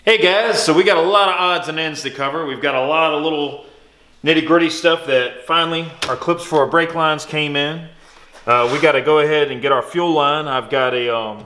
Hey guys, so we got a lot of odds and ends to cover. We've got a lot of little nitty-gritty stuff that finally our clips for our brake lines came in. We got to go ahead and get our fuel line. I've got a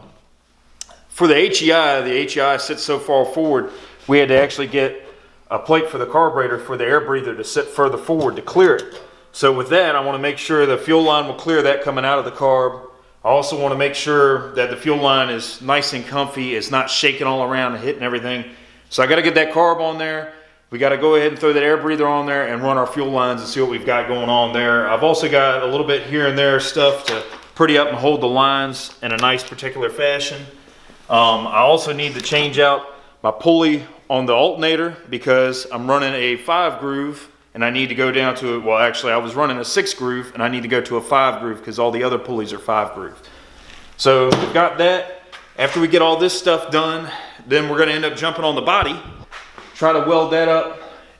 for the HEI sits so far forward, we had to actually get a plate for the carburetor for the air breather to sit further forward to clear it. So with that, I want to make sure the fuel line will clear that coming out of the carb. I also want to make sure that the fuel line is nice and comfy. It's not shaking all around and hitting everything. So I got to get that carb on there. We got to go ahead and throw that air breather on there and run our fuel lines and see what we've got going on there. I've also got a little bit here and there stuff to pretty up and hold the lines in a nice particular fashion. I also need to change out my pulley on the alternator because I'm running a 5 groove and I need to go down to, well actually I was running a 6 groove and I need to go to a 5 groove because all the other pulleys are 5 groove. So we've got that. After we get all this stuff done, then we're going to end up jumping on the body, try to weld that up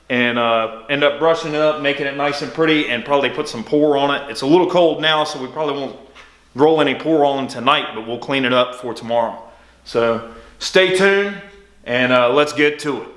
and end up brushing it up, making it nice and pretty, and probably put some pour on it. It's a little cold now, so we probably won't roll any pour on tonight, but we'll clean it up for tomorrow. So stay tuned and let's get to it.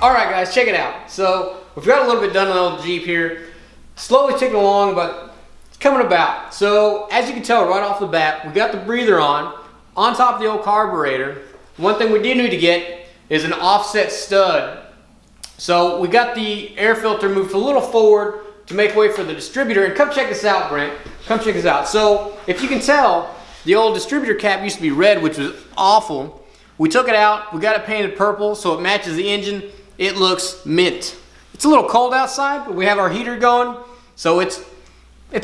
Alright guys, check it out. So we've got a little bit done on the Jeep here. Slowly ticking along, but it's coming about. So as you can tell right off the bat, we got the breather on top of the old carburetor. One thing we did need to get is an offset stud. So we got the air filter moved a little forward to make way for the distributor. And come check this out, Brent. Come check this out. So if you can tell, the old distributor cap used to be red, which was awful. We took it out, we got it painted purple so it matches the engine. it looks mint. It's a little cold outside, but we have our heater going, so it's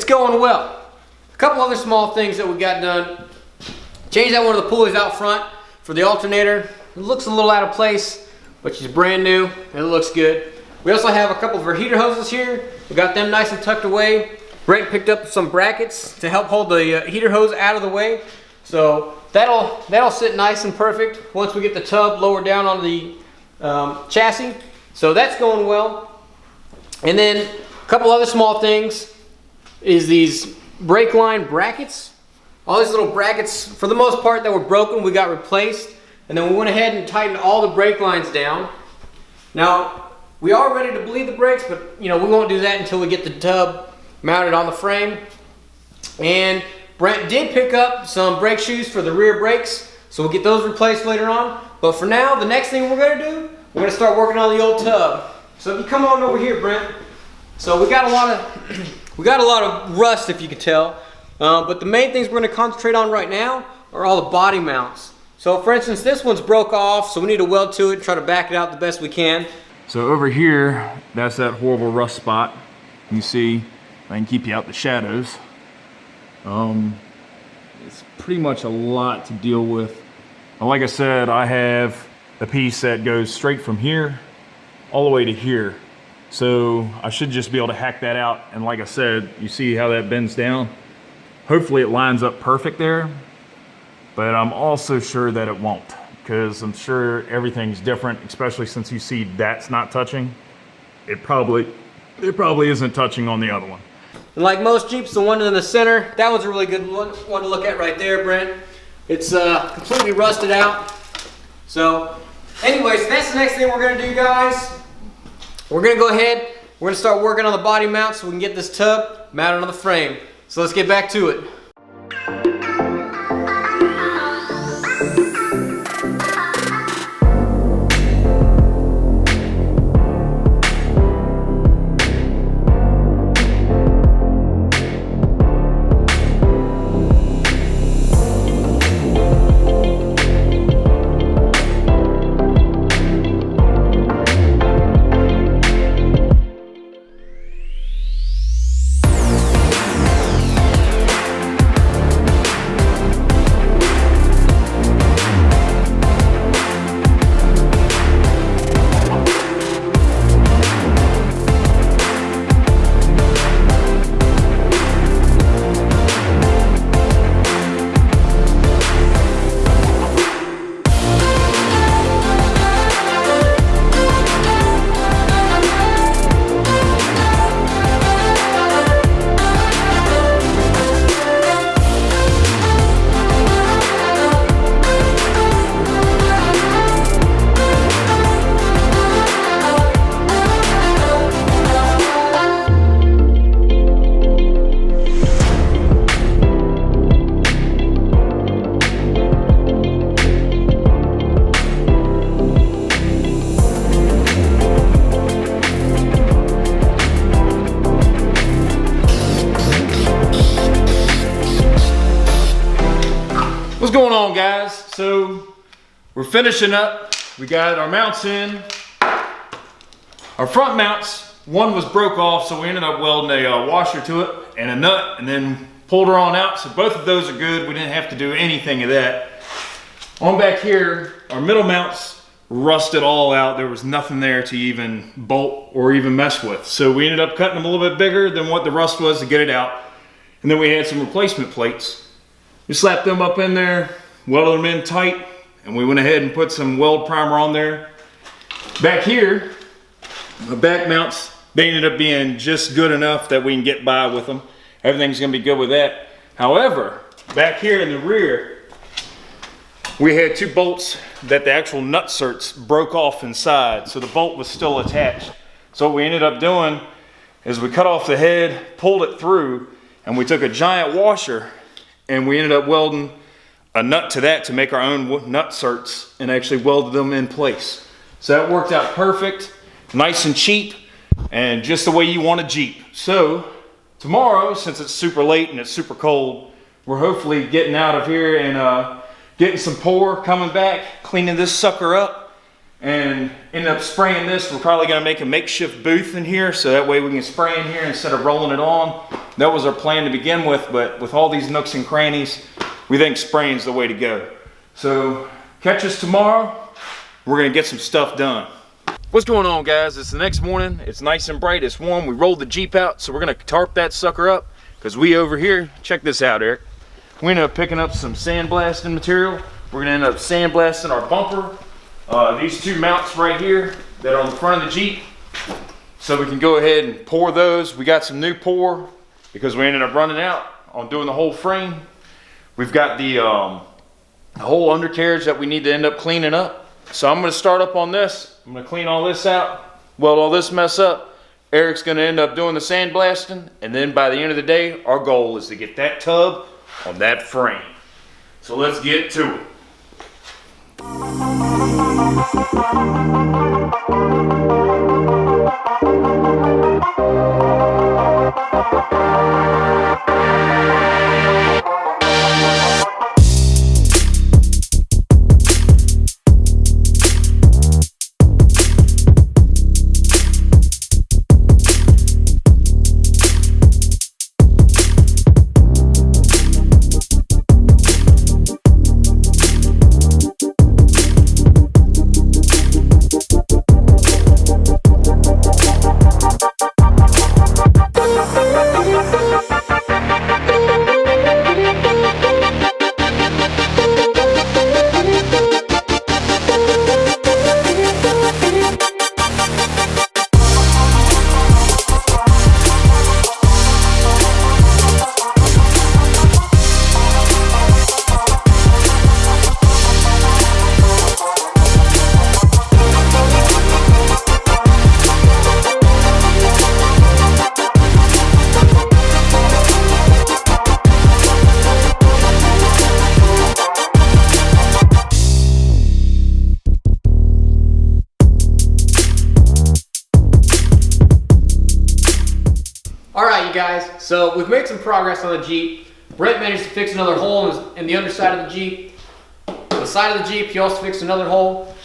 going well. A couple other small things that we got done. Changed out one of the pulleys out front for the alternator. It looks a little out of place, but she's brand new and it looks good. We also have a couple of our heater hoses here. We got them nice and tucked away. Brent picked up some brackets to help hold the heater hose out of the way. So that'll sit nice and perfect once we get the tub lowered down on the chassis. So that's going well. And then a couple other small things is these brake line brackets. All these little brackets, for the most part, that were broken, we got replaced. And then we went ahead and tightened all the brake lines down. Now, we are ready to bleed the brakes, but we won't do that until we get the tub mounted on the frame. And Brent did pick up some brake shoes for the rear brakes, so we'll get those replaced later on. But for now, the next thing we're gonna do, we're gonna start working on the old tub. So if you come on over here, Brent. So we got a lot of rust, if you can tell. But the main things we're gonna concentrate on right now are all the body mounts. So for instance, this one's broke off, so we need to weld to it and try to back it out the best we can. So over here, that's that horrible rust spot. You see, I can keep you out the shadows. It's pretty much a lot to deal with. Like I said, I have a piece that goes straight from here all the way to here. So I should just be able to hack that out. And like I said, you see how that bends down? Hopefully it lines up perfect there, but I'm also sure that it won't, because I'm sure everything's different, especially since you see that's not touching. It probably isn't touching on the other one. And like most Jeeps, the one in the center, that one's a really good one to look at right there, Brent. It's completely rusted out. So anyways, that's the next thing we're gonna do, guys. We're gonna go ahead, we're gonna start working on the body mount so we can get this tub mounted on the frame. So let's get back to it. What's going on, guys? So we're finishing up. We got our mounts in. Our front mounts, one was broke off, so we ended up welding a washer to it and a nut, and then pulled her on out. So both of those are good. We didn't have to do anything of that. On back here, our middle mounts rusted all out. There was nothing there to even bolt or even mess with. So we ended up cutting them a little bit bigger than what the rust was to get it out. And then we had some replacement plates. We slapped them up in there, welded them in tight, and we went ahead and put some weld primer on there. Back here, the back mounts, they ended up being just good enough that we can get by with them. Everything's gonna be good with that. However, back here in the rear, we had two bolts that the actual nut certs broke off inside, so the bolt was still attached. So what we ended up doing is we cut off the head, pulled it through, and we took a giant washer and we ended up welding a nut to that to make our own nut certs and actually welded them in place. So that worked out perfect, nice and cheap, and just the way you want a Jeep. So tomorrow, since it's super late and it's super cold, we're hopefully getting out of here and getting some pour, coming back, cleaning this sucker up, and ended up spraying this. We're probably gonna make a makeshift booth in here, so that way we can spray in here instead of rolling it on. That was our plan to begin with, but with all these nooks and crannies, we think spraying's the way to go. So catch us tomorrow. We're gonna get some stuff done. What's going on, guys? It's the next morning. It's nice and bright, it's warm. We rolled the Jeep out, so we're gonna tarp that sucker up, because we over here, check this out, Eric. We ended up picking up some sandblasting material. We're gonna end up sandblasting our bumper. These two mounts right here that are on the front of the Jeep. So we can go ahead and pour those. We got some new pour because we ended up running out on doing the whole frame. We've got the whole undercarriage that we need to end up cleaning up. So I'm gonna start up on this. I'm gonna clean all this out, weld all this mess up. Eric's gonna end up doing the sandblasting, and then by the end of the day, our goal is to get that tub on that frame. So let's get to it. Alright, you guys, so we've made some progress on the Jeep. Brent managed to fix another hole in the underside of the Jeep. The side of the Jeep, he also fixed another hole.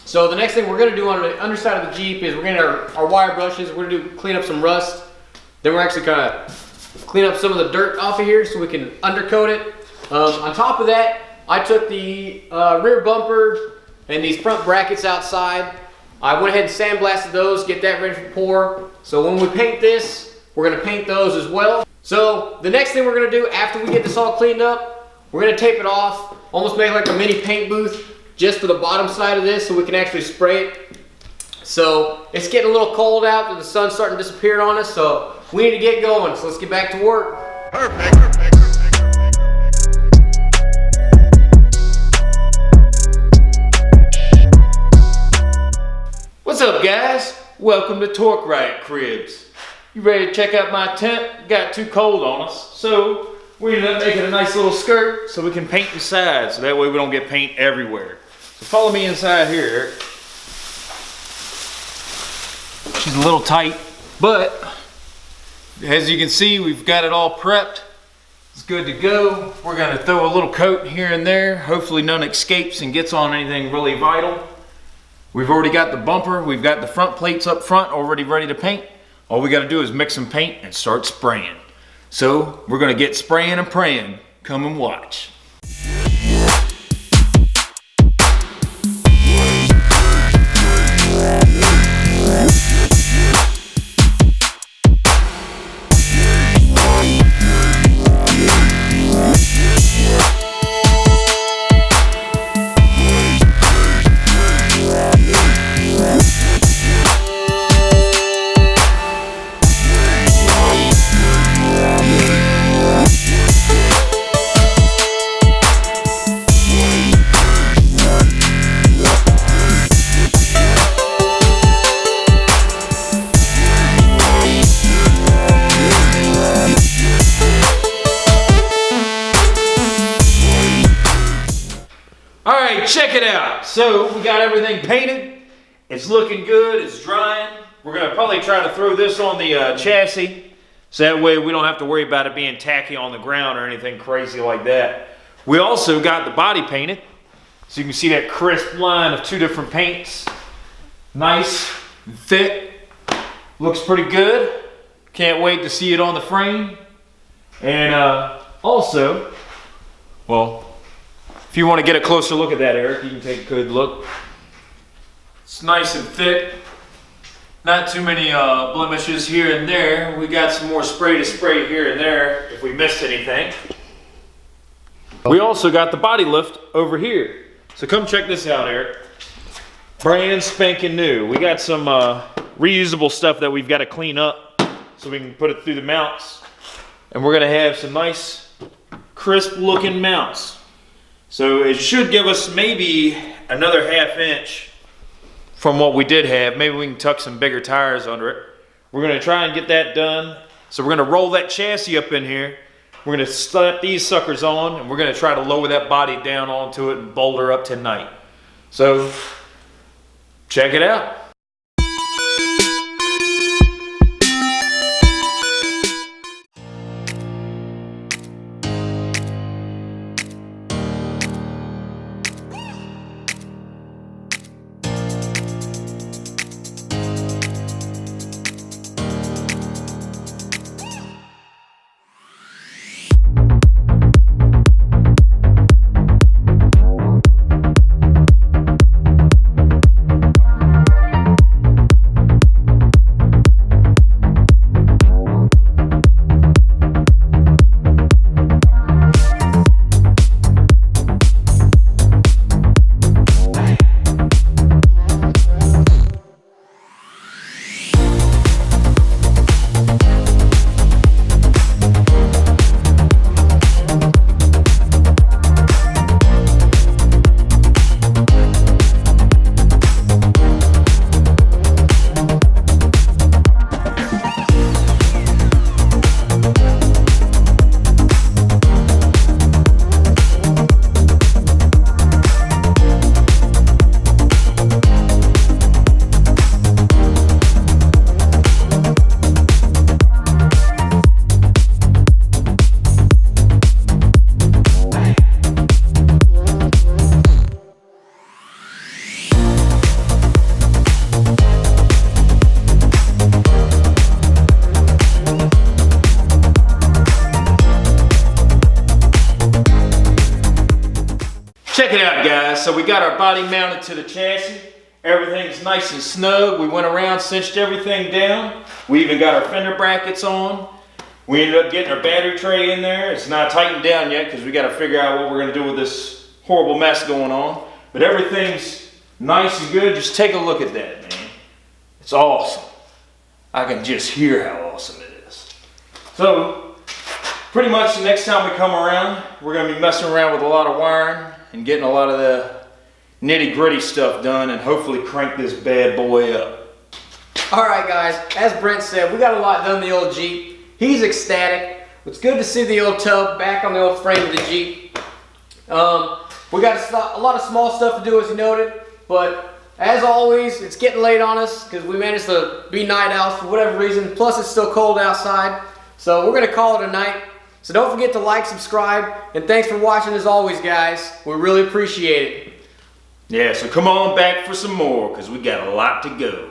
So the next thing we're going to do on the underside of the Jeep is we're going to our wire brushes. We're going to clean up some rust. Then we're actually going to clean up some of the dirt off of here so we can undercoat it. On top of that, I took the rear bumper and these front brackets outside. I went ahead and sandblasted those, get that ready for pour. So when we paint this, we're gonna paint those as well. So the next thing we're gonna do after we get this all cleaned up, we're gonna tape it off, almost make like a mini paint booth just for the bottom side of this so we can actually spray it. So it's getting a little cold out and the sun's starting to disappear on us, so we need to get going. So let's get back to work. Perfect. What's up, guys? Welcome to Torque Riot Cribs. You ready to check out my tent? It got too cold on us, so we ended up making a nice little skirt so we can paint the sides, so that way we don't get paint everywhere. So follow me inside here, Eric. She's a little tight, but as you can see, we've got it all prepped. It's good to go. We're gonna throw a little coat here and there. Hopefully none escapes and gets on anything really vital. We've already got the bumper, we've got the front plates up front already ready to paint. All we gotta do is mix some paint and start spraying. So we're gonna get spraying and praying. Come and watch. Check it out. So we got everything painted. It's looking good. It's drying. We're gonna probably try to throw this on the chassis, so that way we don't have to worry about it being tacky on the ground or anything crazy like that. We also got the body painted. So you can see that crisp line of two different paints. Nice and thick. Looks pretty good. Can't wait to see it on the frame. And also, well, if you want to get a closer look at that, Eric, you can take a good look. It's nice and thick. Not too many blemishes here and there. We got some more spray to spray here and there if we missed anything. We also got the body lift over here. So come check this out, Eric. Brand spanking new. We got some reusable stuff that we've got to clean up so we can put it through the mounts. And we're gonna have some nice, crisp looking mounts. So it should give us maybe another 1/2 inch from what we did have. Maybe we can tuck some bigger tires under it. We're gonna try and get that done. So we're gonna roll that chassis up in here. We're gonna slap these suckers on and we're gonna try to lower that body down onto it and bolt her up tonight. So check it out. Check it out, guys. So we got our body mounted to the chassis. Everything's nice and snug. We went around, cinched everything down. We even got our fender brackets on. We ended up getting our battery tray in there. It's not tightened down yet because we got to figure out what we're going to do with this horrible mess going on. But everything's nice and good. Just take a look at that, man. It's awesome. I can just hear how awesome it is. So, pretty much the next time we come around, we're going to be messing around with a lot of wiring and getting a lot of the nitty gritty stuff done and hopefully crank this bad boy up. Alright guys, as Brent said, we got a lot done in the old Jeep. He's ecstatic. It's good to see the old tub back on the old frame of the Jeep. We got a lot of small stuff to do as you noted, but as always, it's getting late on us because we managed to be night owls for whatever reason, plus it's still cold outside. So we're going to call it a night. So don't forget to like, subscribe, and thanks for watching as always, guys. We really appreciate it. Yeah, so come on back for some more because we got a lot to go.